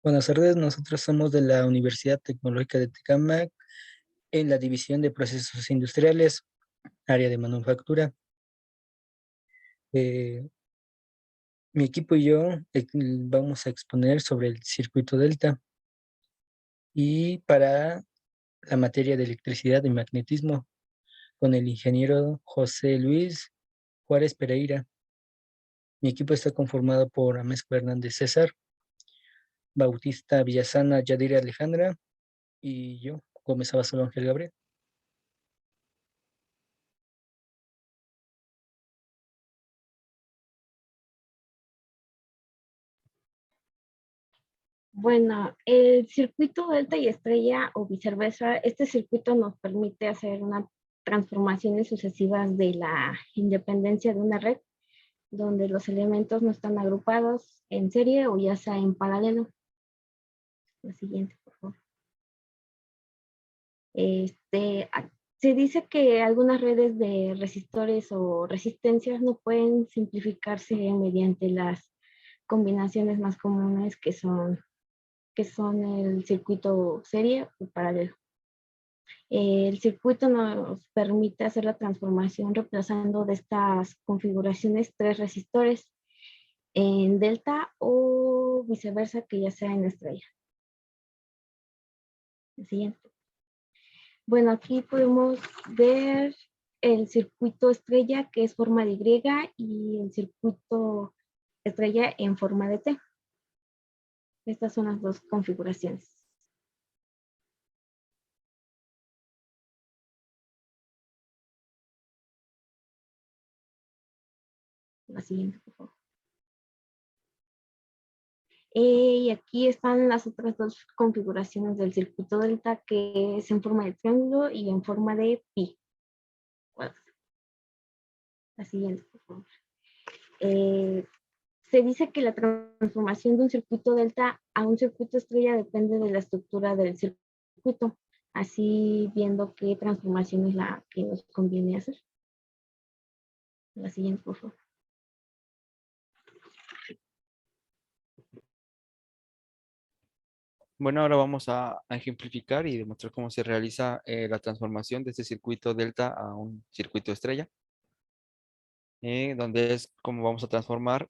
Buenas tardes, nosotros somos de la Universidad Tecnológica de Tecámac en la División de Procesos Industriales, área de manufactura. Eh, Mi equipo y yo vamos a exponer sobre el circuito Delta y para la materia de electricidad y magnetismo con el ingeniero José Luis Juárez Pereira. Mi equipo está conformado por Amezcua Hernández César, Bautista Villasana Yadira Alejandra y yo, Gómez Abasolo Ángel Gabriel. Bueno, el circuito delta y estrella o viceversa, este circuito nos permite hacer unas transformaciones sucesivas de la independencia de una red, donde los elementos no están agrupados en serie o ya sea en paralelo. La siguiente, por favor. Se dice que algunas redes de resistores o resistencias no pueden simplificarse mediante las combinaciones más comunes que son el circuito serie o paralelo. El circuito nos permite hacer la transformación reemplazando de estas configuraciones tres resistores en delta o viceversa que ya sea en estrella. El siguiente. Bueno, aquí podemos ver el circuito estrella que es forma de Y y el circuito estrella en forma de T. Estas son las dos configuraciones. La siguiente, por favor. Y aquí están las otras dos configuraciones del circuito delta, que es en forma de triángulo y en forma de pi. La siguiente, por favor. Se dice que la transformación de un circuito delta a un circuito estrella depende de la estructura del circuito, así viendo qué transformación es la que nos conviene hacer. La siguiente, por favor. Bueno, ahora vamos a ejemplificar y demostrar cómo se realiza la transformación de este circuito delta a un circuito estrella, donde es como vamos a transformar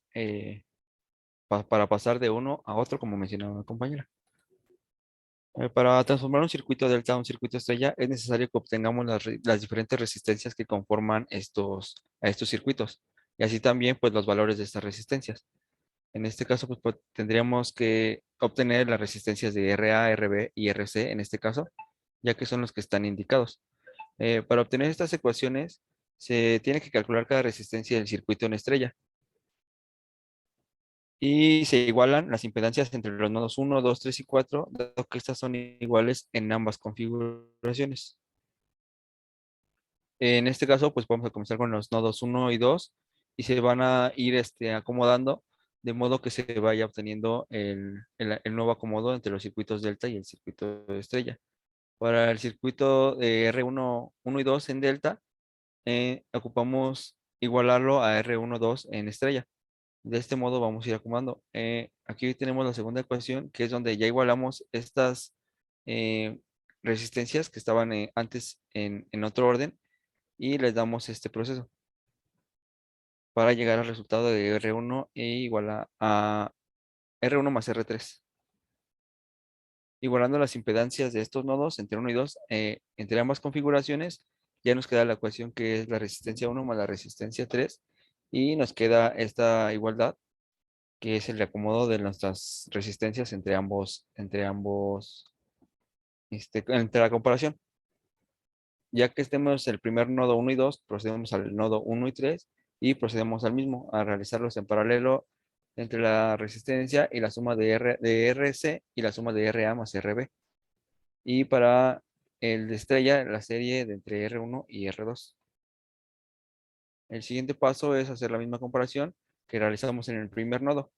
para pasar de uno a otro, como mencionaba la compañera. Para transformar un circuito delta a un circuito estrella es necesario que obtengamos las diferentes resistencias que conforman a estos circuitos y así también pues los valores de estas resistencias. En este caso, pues, tendríamos que obtener las resistencias de RA, RB y RC en este caso, ya que son los que están indicados. Para obtener estas ecuaciones, se tiene que calcular cada resistencia del circuito en estrella y se igualan las impedancias entre los nodos 1, 2, 3 y 4, dado que estas son iguales en ambas configuraciones. En este caso, pues vamos a comenzar con los nodos 1 y 2 y se van a ir acomodando de modo que se vaya obteniendo el nuevo acomodo entre los circuitos delta y el circuito de estrella. Para el circuito de R1 1 y 2 en delta, ocupamos igualarlo a R1 2 en estrella. De este modo vamos a ir acomodando. Aquí tenemos la segunda ecuación, que es donde ya igualamos estas eh, resistencias que estaban antes en otro orden y les damos este proceso para llegar al resultado de R1 igual a R1 más R3. Igualando las impedancias de estos nodos entre 1 y 2, entre ambas configuraciones, ya nos queda la ecuación que es la resistencia 1 más la resistencia 3 y nos queda esta igualdad que es el acomodo de nuestras resistencias entre la comparación. Ya que estemos el primer nodo 1 y 2, procedemos al nodo 1 y 3 y procedemos al mismo a realizarlos en paralelo entre la resistencia y la suma de RC y la suma de RA más RB. Y para el de estrella, la serie de entre R1 y R2. El siguiente paso es hacer la misma comparación que realizamos en el primer nodo.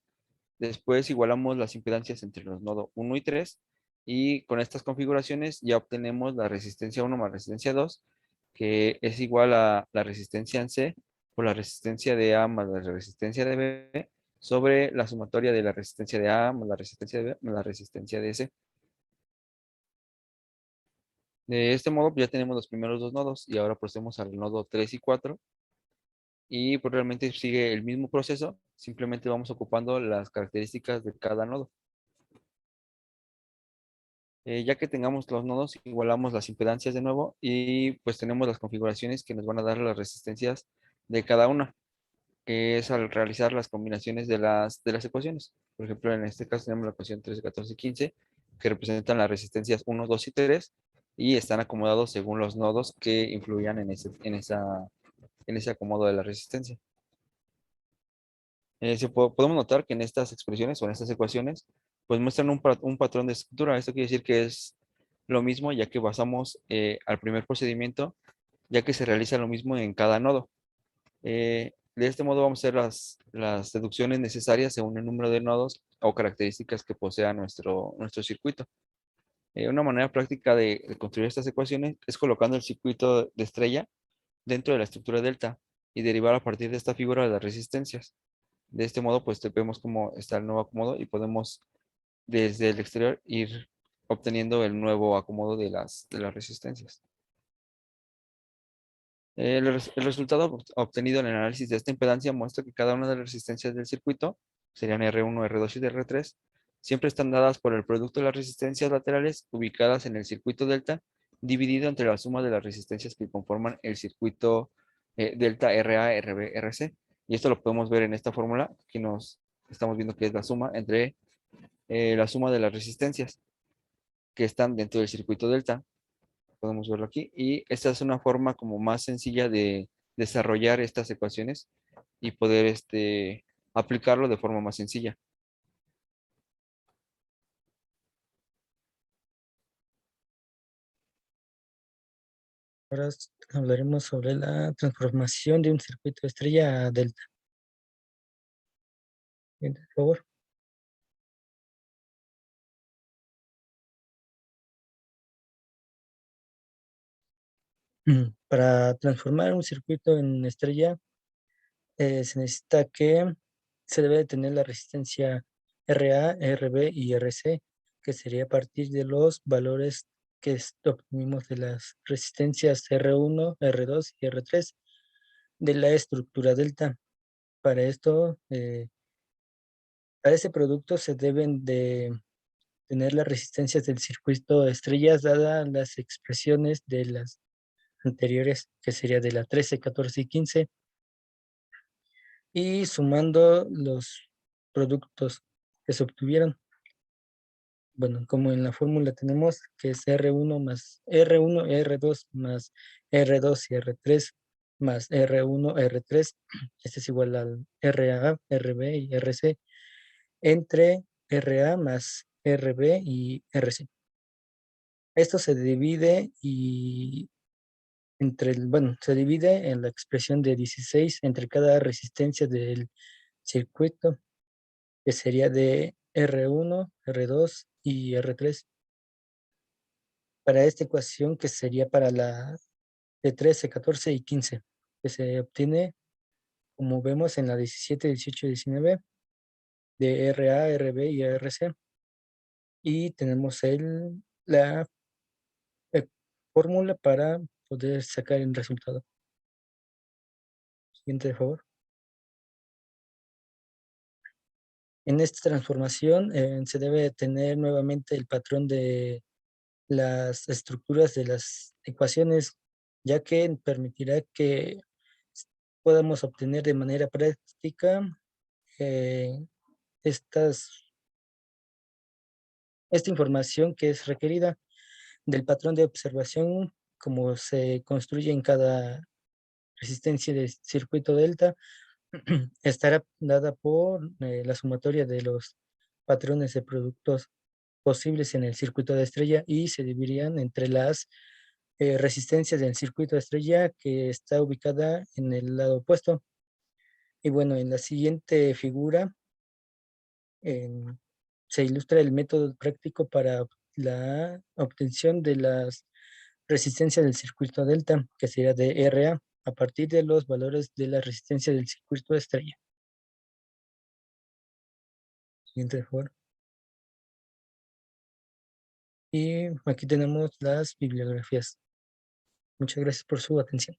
Después igualamos las impedancias entre los nodos 1 y 3 y con estas configuraciones ya obtenemos la resistencia 1 más resistencia 2, que es igual a la resistencia en C por la resistencia de A más la resistencia de B, sobre la sumatoria de la resistencia de A más la resistencia de B más la resistencia de C. De este modo, pues, ya tenemos los primeros dos nodos y ahora procedemos al nodo 3 y 4 y pues realmente sigue el mismo proceso, simplemente vamos ocupando las características de cada nodo. Ya que tengamos los nodos, igualamos las impedancias de nuevo y pues tenemos las configuraciones que nos van a dar las resistencias de cada una, que es al realizar las combinaciones de las ecuaciones. Por ejemplo, en este caso tenemos la ecuación 13, 14 y 15, que representan las resistencias 1, 2 y 3 y están acomodados según los nodos que influían en ese acomodo de la resistencia. Podemos notar que en estas expresiones o en estas ecuaciones, pues muestran un patrón de estructura. Esto quiere decir que es lo mismo, ya que basamos al primer procedimiento, ya que se realiza lo mismo en cada nodo. De este modo vamos a hacer las deducciones necesarias según el número de nodos o características que posea nuestro circuito. Una manera práctica de construir estas ecuaciones es colocando el circuito de estrella dentro de la estructura delta y derivar a partir de esta figura de las resistencias. De este modo, pues vemos cómo está el nuevo acomodo y podemos desde el exterior ir obteniendo el nuevo acomodo de las resistencias. El resultado obtenido en el análisis de esta impedancia muestra que cada una de las resistencias del circuito, serían R1, R2 y R3, siempre están dadas por el producto de las resistencias laterales ubicadas en el circuito delta, dividido entre la suma de las resistencias que conforman el circuito delta RA, RB, RC. Y esto lo podemos ver en esta fórmula que nos estamos viendo que es la suma entre la suma de las resistencias que están dentro del circuito delta. Podemos verlo aquí. Y esta es una forma como más sencilla de desarrollar estas ecuaciones y poder aplicarlo de forma más sencilla. Ahora hablaremos sobre la transformación de un circuito de estrella a delta. Bien, por favor. Para transformar un circuito en estrella, se necesita que se debe de tener la resistencia RA, RB y RC, que sería a partir de los valores que obtuvimos de las resistencias R1, R2 y R3 de la estructura delta. Para esto, para ese producto se deben de tener las resistencias del circuito de estrellas dadas las expresiones de las anteriores, que sería de la 13, 14 y 15, y sumando los productos que se obtuvieron. Bueno, como en la fórmula tenemos que es R1 más R1, R2 más R2 y R3 más R1, R3, este es igual al RA, RB y RC, entre RA más RB y RC. Esto se divide bueno, se divide en la expresión de 16 entre cada resistencia del circuito, que sería de R1, R2 y R3. Para esta ecuación, que sería para la de 13, 14 y 15, que se obtiene, como vemos en la 17, 18 y 19, de RA, RB y RC. Y tenemos la eh, fórmula para poder sacar el resultado. Siguiente, por favor. En esta transformación se debe tener nuevamente el patrón de las estructuras de las ecuaciones, ya que permitirá que podamos obtener de manera práctica eh, estas, esta información que es requerida del patrón de observación, como se construye en cada resistencia de circuito delta, estará dada por la sumatoria de los patrones de productos posibles en el circuito de estrella y se dividirían entre las resistencias del circuito de estrella que está ubicada en el lado opuesto. Y bueno, en la siguiente figura se ilustra el método práctico para la obtención de las resistencias del circuito delta, que sería de RA, a partir de los valores de la resistencia del circuito de estrella. Siguiente, por favor. Y aquí tenemos las bibliografías. Muchas gracias por su atención.